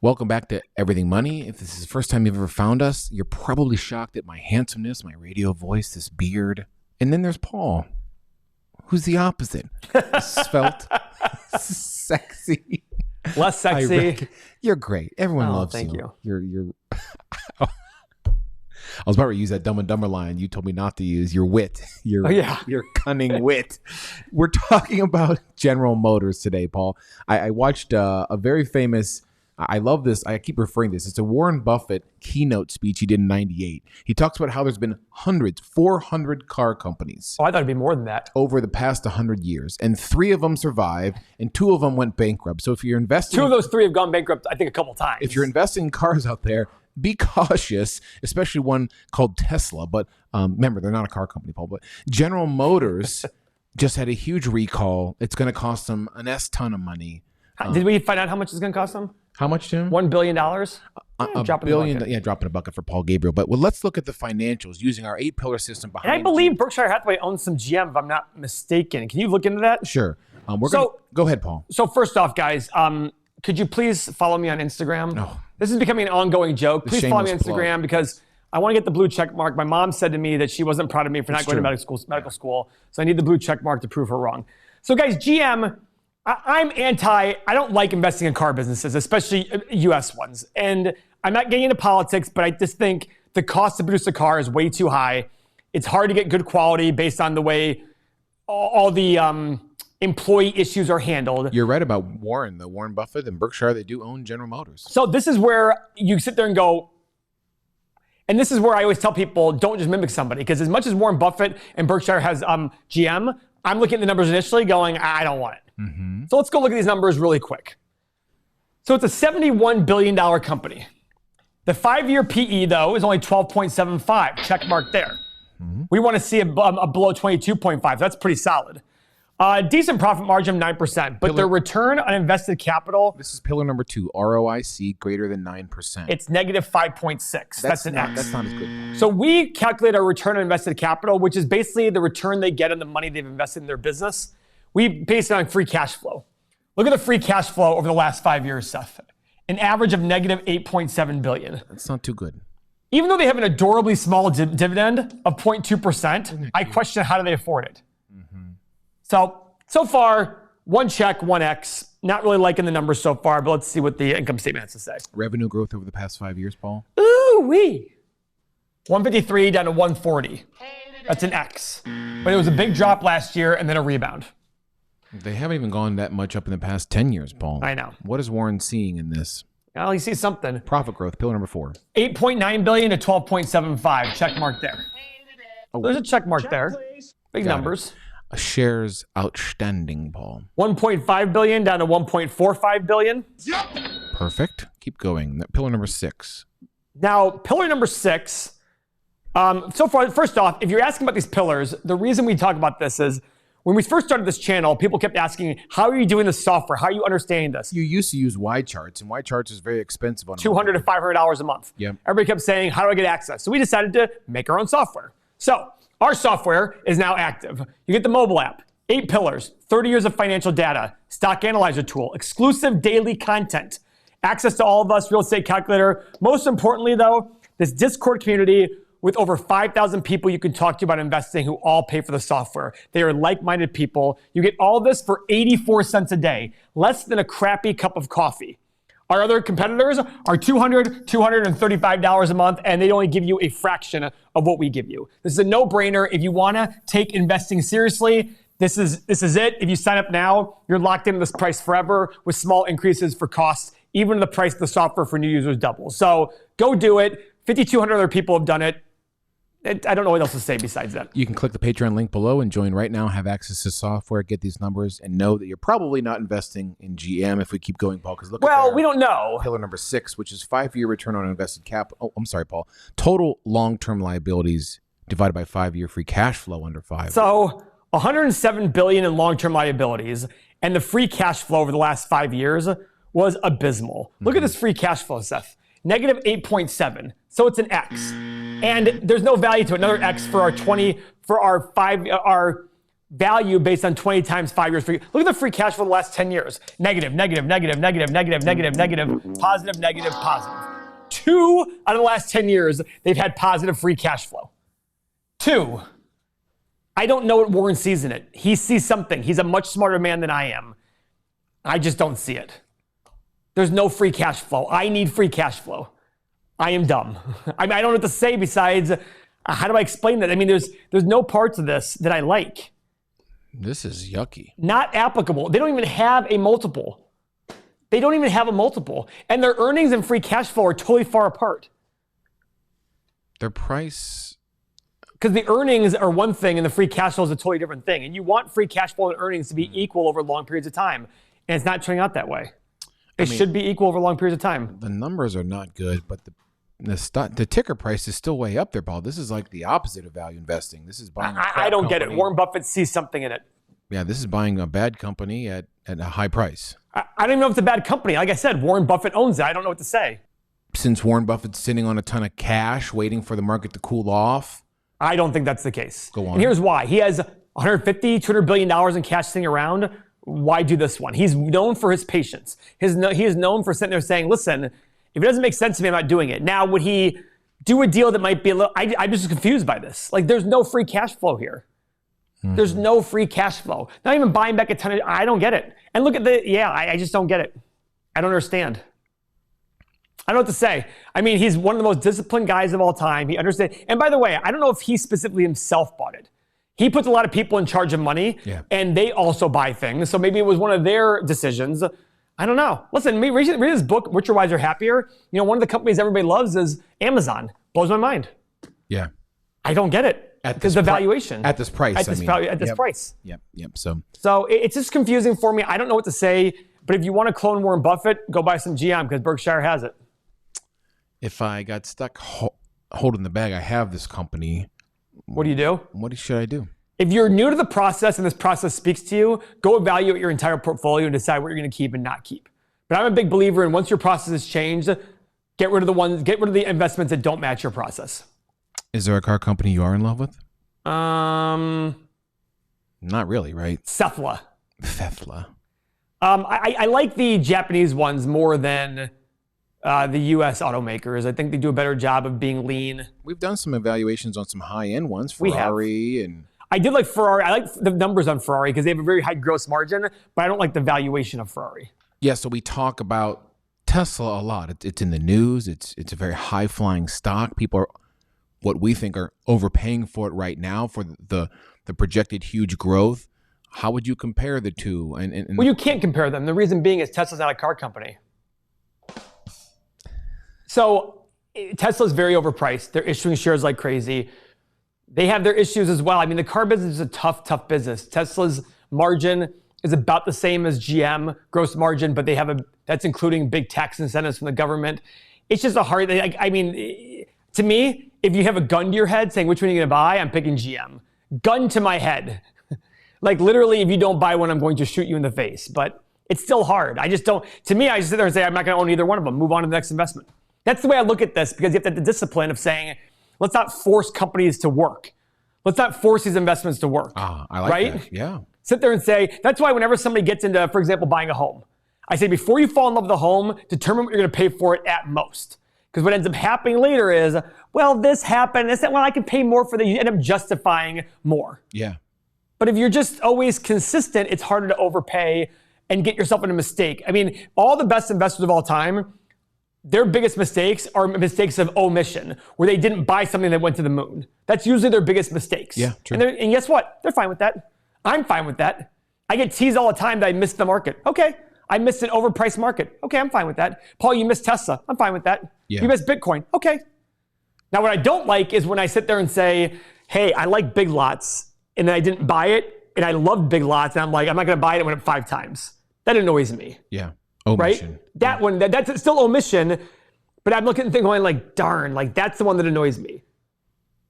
Welcome back to Everything Money. If this is the first time you've ever found us, you're probably shocked at my handsomeness, my radio voice, this beard. And then there's Paul, who's the opposite. Svelte, sexy. Less sexy. You're great. Everyone loves you. Thank you. You're I was about to use that Dumb and Dumber line you told me not to use. Your wit. Your cunning wit. We're talking about General Motors today, Paul. I watched a very famous... I love this. I keep referring to this. It's a Warren Buffett keynote speech he did in 98. He talks about how there's been 400 car companies. Oh, I thought it'd be more than that. Over the past 100 years. And 3 of them survived and 2 of them went bankrupt. So if you're investing... 2 of those 3 have gone bankrupt, I think, a couple times. If you're investing in cars out there, be cautious, especially one called Tesla. But remember, they're not a car company, Paul. But General Motors just had a huge recall. It's going to cost them an S-ton of money. Did we find out how much it's going to cost them? How much, Tim? $1 billion? $1 billion. Yeah, drop in a bucket for Paul Gabriel. But let's look at the financials using our 8-pillar system behind. And I believe Berkshire Hathaway owns some GM, if I'm not mistaken. Can you look into that? Sure. Go ahead, Paul. So first off, guys, could you please follow me on Instagram? No. This is becoming an ongoing joke. Please follow me on Instagram plug. because I want to get the blue check mark. My mom said to me that she wasn't proud of me for not going to medical school. So I need the blue check mark to prove her wrong. So guys, GM... I don't like investing in car businesses, especially U.S. ones. And I'm not getting into politics, but I just think the cost to produce a car is way too high. It's hard to get good quality based on the way all the employee issues are handled. You're right about Warren Buffett and Berkshire, they do own General Motors. So this is where you sit there and go, and this is where I always tell people, don't just mimic somebody. Because as much as Warren Buffett and Berkshire has GM, I'm looking at the numbers initially going, I don't want it. Mm-hmm. So let's go look at these numbers really quick. So it's a $71 billion company. The 5-year PE, though, is only 12.75. Check mark there. Mm-hmm. We want to see a below 22.5. That's pretty solid. Decent profit margin, 9%. But their return on invested capital... This is pillar number 2, ROIC greater than 9%. It's negative 5.6. That's an X. That's not as good. So we calculate our return on invested capital, which is basically the return they get on the money they've invested in their business. We base it on free cash flow. Look at the free cash flow over the last 5 years, Seth. An average of negative 8.7 billion. That's not too good. Even though they have an adorably small dividend of 0.2%, I question how do they afford it. Mm-hmm. So far, 1 check, 1 X. Not really liking the numbers so far, but let's see what the income statement has to say. Revenue growth over the past 5 years, Paul? Ooh-wee. 153 down to 140. That's an X. But it was a big drop last year and then a rebound. They haven't even gone that much up in the past 10 years, Paul. I know. What is Warren seeing in this? Well, he sees something. Profit growth, pillar number 4. 8.9 billion to 12.75. Check mark there. Oh, there's a check mark there. Big numbers. Shares outstanding, Paul. 1.5 billion down to 1.45 billion. Yep. Perfect. Keep going. Pillar number 6. Now, pillar number 6. So far, first off, if you're asking about these pillars, the reason we talk about this is when we first started this channel, people kept asking, how are you doing this software? How are you understanding this? You used to use Y charts, and Y charts is very expensive on $200 to $500 a month. Yep. Everybody kept saying, how do I get access? So we decided to make our own software. So our software is now active. You get the mobile app, 8 pillars, 30 years of financial data, stock analyzer tool, exclusive daily content, access to all of us, real estate calculator. Most importantly, though, this Discord community with over 5,000 people you can talk to about investing who all pay for the software. They are like-minded people. You get all this for 84 cents a day, less than a crappy cup of coffee. Our other competitors are $200, $235 a month, and they only give you a fraction of what we give you. This is a no-brainer. If you want to take investing seriously, this is it. If you sign up now, you're locked into this price forever with small increases for costs. Even the price of the software for new users doubles. So go do it. 5,200 other people have done it. I don't know what else to say besides that. You can click the Patreon link below and join right now, have access to software, get these numbers, and know that you're probably not investing in GM if we keep going, Paul. Because look we don't know. Pillar number 6, which is 5-year return on invested capital. Oh, I'm sorry, Paul. Total long-term liabilities divided by 5-year free cash flow under 5. So $107 billion in long-term liabilities, and the free cash flow over the last 5 years was abysmal. Look at this free cash flow, Seth. Negative 8.7. So it's an X. And there's no value to another X for our value based on 20 times 5 years. Look at the free cash flow the last 10 years. Negative, negative, negative, negative, negative, negative, negative, positive, negative, positive. 2 out of the last 10 years, they've had positive free cash flow. 2. I don't know what Warren sees in it. He sees something. He's a much smarter man than I am. I just don't see it. There's no free cash flow. I need free cash flow. I am dumb. I don't know what to say besides, how do I explain that? I mean, there's no parts of this that I like. This is yucky. Not applicable. They don't even have a multiple. And their earnings and free cash flow are totally far apart. Their price... Because the earnings are one thing and the free cash flow is a totally different thing. And you want free cash flow and earnings to be equal over long periods of time. And it's not turning out that way. It should be equal over long periods of time. The numbers are not good, but the ticker price is still way up there, Paul. This is like the opposite of value investing. This is buying I don't get it. Warren Buffett sees something in it. Yeah, this is buying a bad company at a high price. I don't even know if it's a bad company. Like I said, Warren Buffett owns it. I don't know what to say. Since Warren Buffett's sitting on a ton of cash waiting for the market to cool off. I don't think that's the case. Go on. And here's why. He has $150, $200 billion in cash sitting around. Why do this one? He's known for his patience. He is known for sitting there saying, listen, if it doesn't make sense to me, I'm not doing it. Now, would he do a deal that might be a little... I'm just confused by this. Like, there's no free cash flow here. Mm-hmm. There's no free cash flow. Not even buying back a ton of... I don't get it. And look at I just don't get it. I don't understand. I don't know what to say. I mean, he's one of the most disciplined guys of all time. He understands. And by the way, I don't know if he specifically himself bought it. He puts a lot of people in charge of money, and they also buy things. So maybe it was one of their decisions. I don't know. Listen, read his book, Richer, Wiser, Happier. You know, one of the companies everybody loves is Amazon. Blows my mind. Yeah. I don't get it. Because the valuation. At this price. At this price. Yep. So it's just confusing for me. I don't know what to say. But if you want to clone Warren Buffett, go buy some GM because Berkshire has it. If I got stuck holding the bag, I have this company. What do you do? What should I do? If you're new to the process and this process speaks to you, go evaluate your entire portfolio and decide what you're going to keep and not keep. But I'm a big believer in once your process has changed, get rid of the investments that don't match your process. Is there a car company you are in love with? Not really, right? Cephala. I I like the Japanese ones more than the U.S. automakers. I think they do a better job of being lean. We've done some evaluations on some high-end ones, Ferrari and... I did like Ferrari. I like the numbers on Ferrari because they have a very high gross margin, but I don't like the valuation of Ferrari. Yeah, so we talk about Tesla a lot. It's in the news. It's a very high-flying stock. People are, what we think, are overpaying for it right now for the projected huge growth. How would you compare the two? Well, you can't compare them. The reason being is Tesla's not a car company. So Tesla's very overpriced. They're issuing shares like crazy. They have their issues as well. I mean, the car business is a tough business. Tesla's margin is about the same as GM gross margin, but that's including big tax incentives from the government. It's just a hard, I mean, to me, if you have a gun to your head saying which one are you going to buy, I'm picking GM. Gun to my head. Like literally, if you don't buy one, I'm going to shoot you in the face. But it's still hard. I just sit there and say, I'm not going to own either one of them. Move on to the next investment. That's the way I look at this because you have to have the discipline of saying, let's not force companies to work. Let's not force these investments to work. I like right? that. Yeah. Sit there and say, that's why whenever somebody gets into, for example, buying a home, I say before you fall in love with the home, determine what you're going to pay for it at most. Because what ends up happening later is, well, this happened. I can pay more for that. You end up justifying more. Yeah. But if you're just always consistent, it's harder to overpay and get yourself in a mistake. I mean, all the best investors of all time, their biggest mistakes are mistakes of omission, where they didn't buy something that went to the moon. That's usually their biggest mistakes. Yeah, true. And guess what? They're fine with that. I'm fine with that. I get teased all the time that I missed the market. Okay. I missed an overpriced market. Okay, I'm fine with that. Paul, you missed Tesla. I'm fine with that. Yeah. You missed Bitcoin. Okay. Now, what I don't like is when I sit there and say, hey, I like Big Lots, and then I didn't buy it, and I loved Big Lots, and I'm like, I'm not going to buy it. It went up 5 times. That annoys me. Yeah. Omission. Right? That one, that's still omission, but I'm looking at the thing going like, darn, like that's the one that annoys me.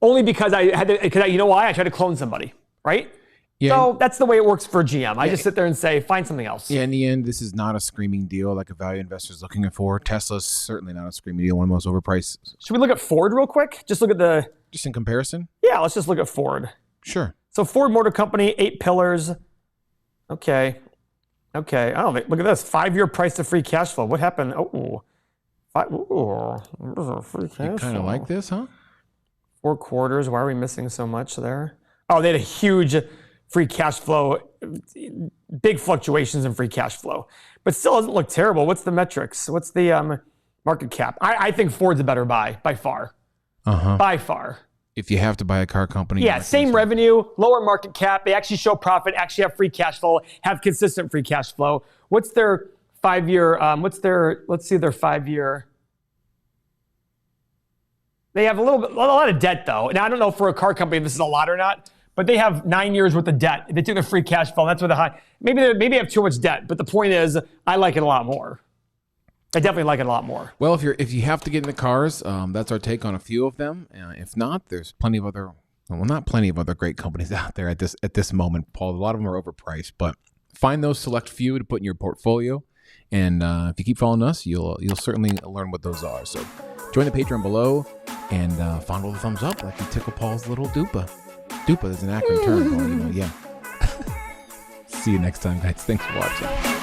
Only because you know why? I tried to clone somebody, right? Yeah. So that's the way it works for GM. I just sit there and say, find something else. Yeah, in the end, this is not a screaming deal like a value investor is looking for. Tesla's certainly not a screaming deal, one of the most overpriced. Should we look at Ford real quick? Just in comparison? Yeah, let's just look at Ford. Sure. So Ford Motor Company, 8 pillars. Okay. I don't think. Look at this. 5-year price to free cash flow. What happened? Free cash You kind of like this, huh? 4 quarters. Why are we missing so much there? Oh, they had a huge free cash flow, big fluctuations in free cash flow, but still doesn't look terrible. What's the metrics? What's the market cap? I think Ford's a better buy by far. By far. If you have to buy a car company. Yeah, same revenue, lower market cap. They actually show profit, actually have free cash flow, have consistent free cash flow. What's their 5-year, let's see their 5-year. They have a lot of debt though. Now I don't know for a car company if this is a lot or not, but they have 9 years worth of debt. They took their free cash flow. That's where the high, maybe they have too much debt, but the point is I like it a lot more. I definitely like it a lot more. Well, if you have to get into cars, that's our take on a few of them. If not, there's plenty of other, well, not plenty of other great companies out there at this moment, Paul. A lot of them are overpriced, but find those select few to put in your portfolio. And if you keep following us, you'll certainly learn what those are. So join the Patreon below and fondle the thumbs up like you tickle Paul's little dupa. Dupa is an acronym term, Paul, yeah. See you next time, guys. Thanks for watching.